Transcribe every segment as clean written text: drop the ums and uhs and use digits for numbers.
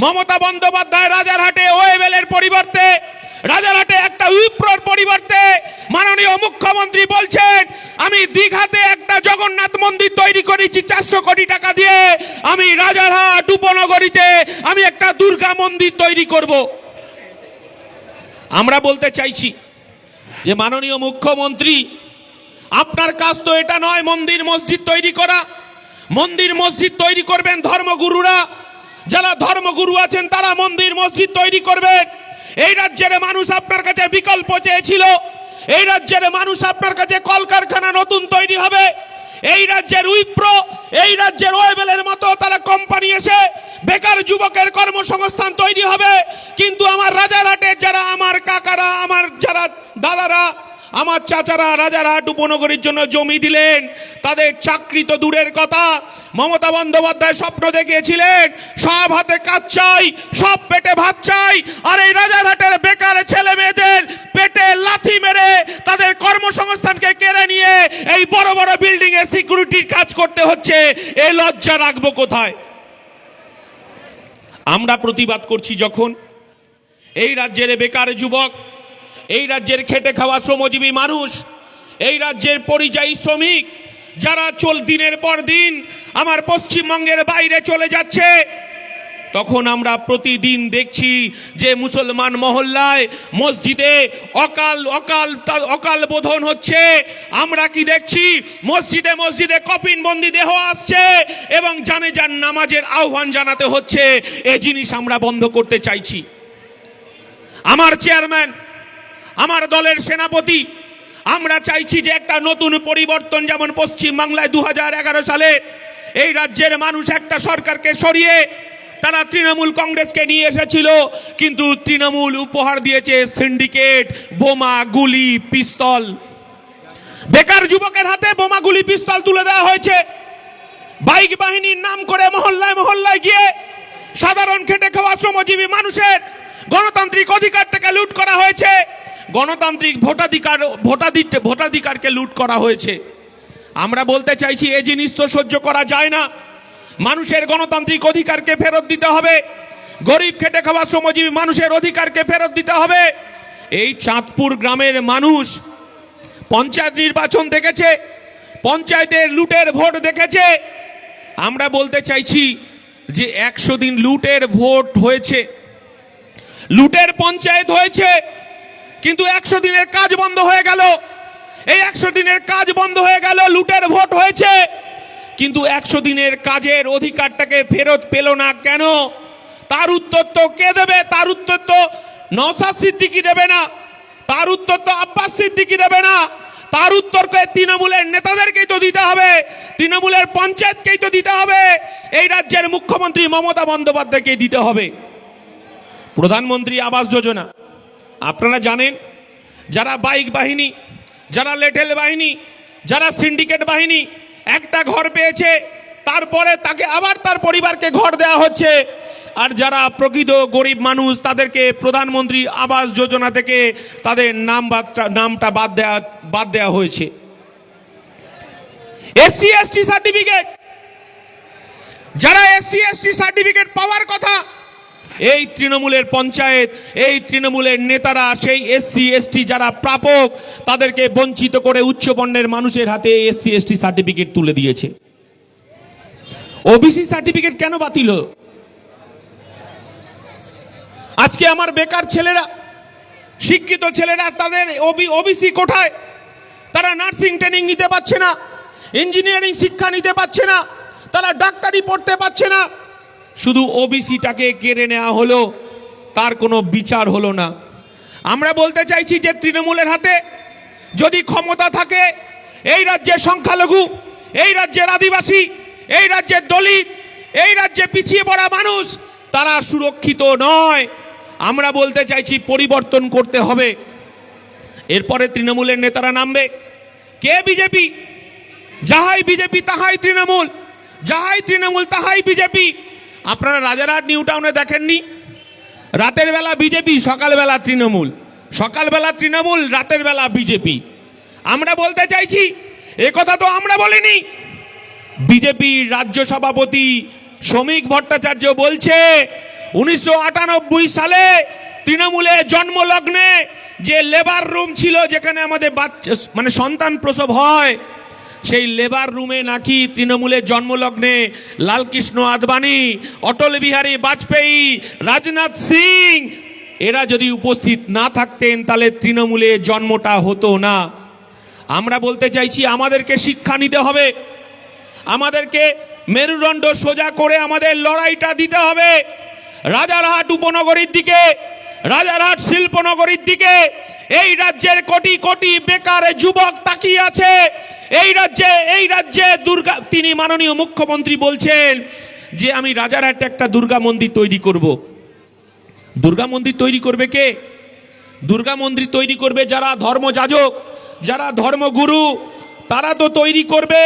মমতা বন্দ্যোপাধ্যায় রাজারহাটে ওয়েবেলের পরিবর্তে, রাজারহাটে একটা উইপ্রোর পরিবর্তে মাননীয় মুখ্যমন্ত্রী বলছেন আমি দীঘাতে একটা জগন্নাথ মন্দির তৈরি করেছি 400 কোটি টাকা দিয়ে, আমি রাজারহাট উপনগরীতে আমি একটা দুর্গা মন্দির তৈরি করব। আমরা বলতে চাইছি যে মাননীয় মুখ্যমন্ত্রী, আপনার কাজ তো এটা নয় মন্দির মসজিদ তৈরি করা। মন্দির মসজিদ তৈরি করবেন ধর্মগুরুরা, যারা ধর্মগুরু আছেন তারা মন্দির মসজিদ তৈরি করবেন। এই রাজ্যের মানুষ আপনার কাছে বিকল্প চেয়েছিল, এই রাজ্যের মানুষ আপনার কাছে কলকারখানা নতুন তৈরি হবে, এই রাজ্যের উইপ্রো, এই রাজ্যের ওয়েবেলের মতো তারা কোম্পানি এসে বেকার যুবকের কর্মসংস্থান তৈরি হবে। কিন্তু আমার রাজারহাটের যারা আমার কাকারা, আমার যারা দাদারা, আমার চাচারা রাজারহাট উপনগরীর জন্য জমি দিলেন, তাদের চাকরি তো দূরের কথা। মমতা বন্দ্যোপাধ্যায় স্বপ্ন দেখিয়েছিলেন সব হাতে কাজ চাই, সব পেটে ভাত চাই, আর এই রাজারহাটের বেকার ছেলে মেয়েদের পেটে লাথি মেরে তাদের কর্মসংস্থানকে কেড়ে নিয়ে এই বড় বড় বিল্ডিং এ সিকিউরিটির কাজ করতে হচ্ছে। এই লজ্জা রাখবো কোথায়? আমরা প্রতিবাদ করছি যখন এই রাজ্যের বেকার যুবক, এই রাজ্যের খেটে খাওয়া শ্রমজীবী মানুষ, এই রাজ্যের পরিযায়ী শ্রমিক যারা দিনের পর দিন আমার পশ্চিমবঙ্গের বাইরে চলে যাচ্ছে, তখন আমরা প্রতিদিন দেখছি যে মুসলমান মহল্লায় মসজিদে অকাল বোধন হচ্ছে। আমরা কি দেখছি? মসজিদে মসজিদে কফিনবন্দি দেহ আসছে এবং জানেজার নামাজের আহ্বান জানাতে হচ্ছে। এই জিনিস আমরা বন্ধ করতে চাইছি। আমার চেয়ারম্যান, আমার দলের সেনাপতি, আমরা চাইছি যে একটা নতুন পরিবর্তন, যেমন পশ্চিমবাংলায় 2011 সালে এই রাজ্যের মানুষ একটা সরকারকে সরিয়ে তারা তৃণমূল কংগ্রেসকে নিয়ে এসেছিল, কিন্তু তৃণমূল উপহার দিয়েছে সিন্ডিকেট, বোমা, গুলি, পিস্তল। বেকার যুবকের হাতে বোমা, গুলি, পিস্তল তুলে দেওয়া হয়েছে। বাইক বাহিনীর নাম করে মহল্লায় মহল্লায় গিয়ে সাধারণ খেটে খাওয়া শ্রমজীবী মানুষের গণতান্ত্রিক অধিকারটাকে লুট করা হয়েছে। গণতান্ত্রিক ভোটাধিকারকে লুট করা হয়েছে। আমরা বলতে চাইছি এই জিনিস তো সহ্য করা যায় না। মানুষের গণতান্ত্রিক অধিকারকে ফেরত দিতে হবে, গরিব খেটে খাওয়া শ্রমজীবী মানুষের অধিকারকে ফেরত দিতে হবে। এই চাঁদপুর গ্রামের মানুষ পঞ্চায়েত নির্বাচন দেখেছে, পঞ্চায়েতের লুটের ভোট দেখেছে। আমরা বলতে চাইছি যে 100 দিন লুটের ভোট হয়েছে, লুটের পঞ্চায়েত হয়েছে, কিন্তু 100 দিনের কাজ বন্ধ হয়ে গেল। এই 100 দিনের কাজ বন্ধ হয়ে গেল, লুটের ভোট হয়েছে, কিন্তু 100 দিনের কাজের অধিকারটাকে ফেরত পেল না কেন? তার উত্তর তো কে দেবে? তার উত্তর তো নওশাদ সিদ্দিকী দেবে না, তার উত্তর তো আব্বাস সিদ্দিকী দেবে না, তার উত্তরকে তৃণমূলের নেতাদেরকেই তো দিতে হবে, তৃণমূলের পঞ্চায়েতকেই তো দিতে হবে, এই রাজ্যের মুখ্যমন্ত্রী মমতা বন্দ্যোপাধ্যায়কে দিতে হবে। প্রধানমন্ত্রী আবাস যোজনা আপনারা জানেন, যারা বাইক বাহিনী, যারা লেটেল বাহিনী, যারা সিন্ডিকেট বাহিনী একটা ঘর পেয়েছে, তারপরে তাকে আবার তার পরিবারকে ঘর দেওয়া হচ্ছে, আর যারা প্রকৃত গরিব মানুষ তাদেরকে প্রধানমন্ত্রী আবাস যোজনা থেকে তাদের নামটা বাদ দেওয়া হয়েছে। এসসি এসটি সার্টিফিকেট, যারা এসসি এসটি সার্টিফিকেট পাওয়ার কথা, এই তৃণমূলের পঞ্চায়েত, এই তৃণমূলের নেতারা সেই এসসি এসটি যারা প্রাপক তাদেরকে বঞ্চিত করে উচ্চবর্ণের মানুষের হাতে এসসি এসটি সার্টিফিকেট তুলে দিয়েছে। ওবিসি সার্টিফিকেট কেন বাতিল হলো? আজকে আমার বেকার ছেলেরা, শিক্ষিত ছেলেরা, তাদের ওবিসি কোঠায়, তারা নার্সিং ট্রেনিং নিতে পারছে না, ইঞ্জিনিয়ারিং শিক্ষা নিতে পারছে না, তারা ডাক্তারি পড়তে পারছে না। শুধু ওবিসিটাকে কেড়ে নেওয়া হলো, তার কোনো বিচার হলো না। আমরা বলতে চাইছি যে তৃণমূলের হাতে যদি ক্ষমতা থাকে, এই রাজ্যের সংখ্যালঘু, এই রাজ্যের আদিবাসী, এই রাজ্যের দলিত, এই রাজ্যে পিছিয়ে পড়া মানুষ তারা সুরক্ষিত নয়। আমরা বলতে চাইছি পরিবর্তন করতে হবে। এরপরে তৃণমূলের নেতারা নামবে। কে বিজেপি? যাহাই বিজেপি তাহাই তৃণমূল, যাহাই তৃণমূল তাহাই বিজেপি। আপনারা রাজারহাট নিউ টাউনে দেখেননি? রাতের বেলা বিজেপি, সকালবেলা তৃণমূল, সকালবেলা তৃণমূল, রাতের বেলা বিজেপি। আমরা বলতে চাইছি একথা তো আমরা বলিনি। বিজেপির রাজ্য সভাপতি শ্রমিক ভট্টাচার্য বলছে 1998 সালে তৃণমূলে জন্মলগ্নে যে লেবার রুম ছিল, যেখানে আমাদের বাচ্চা মানে সন্তান প্রসব হয়, সেই লেবার রুমে নাকি তৃণমূলের জন্মলগ্নে লালকৃষ্ণ আদবানি, অটল বিহারী বাজপেয়ী, রাজনাথ সিং এরা যদি উপস্থিত না থাকতেন তাহলে তৃণমূলের জন্মটা হতো না। আমরা বলতে চাইছি আমাদেরকে শিক্ষা নিতে হবে, আমাদেরকে মেরুদণ্ড সোজা করে আমাদের লড়াইটা দিতে হবে। রাজারহাট উপনগরীর দিকে, রাজারহাট শিল্পনগরীর দিকে এই রাজ্যের কোটি কোটি বেকার যুবক তাকিয়ে আছে। এই রাজ্যে দুর্গা, তিনি মাননীয় মুখ্যমন্ত্রী বলছেন যে আমি রাজারহাটে একটা দুর্গা মন্দির তৈরি করব। দুর্গা মন্দির তৈরি করবে কে? দুর্গা মন্দির তৈরি করবে যারা ধর্মযাজক, যারা ধর্মগুরু, তারা তো তৈরি করবে।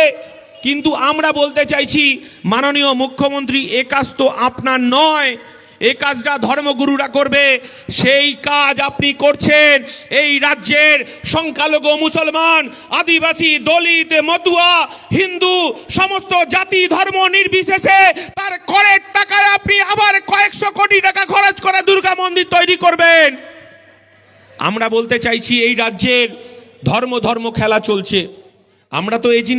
কিন্তু আমরা বলতে চাইছি মাননীয় মুখ্যমন্ত্রী, এ কাজ তো আপনার নয়, এই কাজটা ধর্মগুরুরা করবে। সেই কাজ আপনি করছেন এই রাজ্যের সংখ্যালঘু মুসলমান, আদিবাসী, দলিত, মতুয়া, হিন্দু, সমস্ত জাতি ধর্ম নির্বিশেষে তার করের টাকায় আপনি আবার কয়েকশো কোটি টাকা খরচ করে দুর্গা মন্দির তৈরি করবেন। আমরা বলতে চাইছি এই রাজ্যের ধর্ম খেলা চলছে। আমরা তো এই জিনিস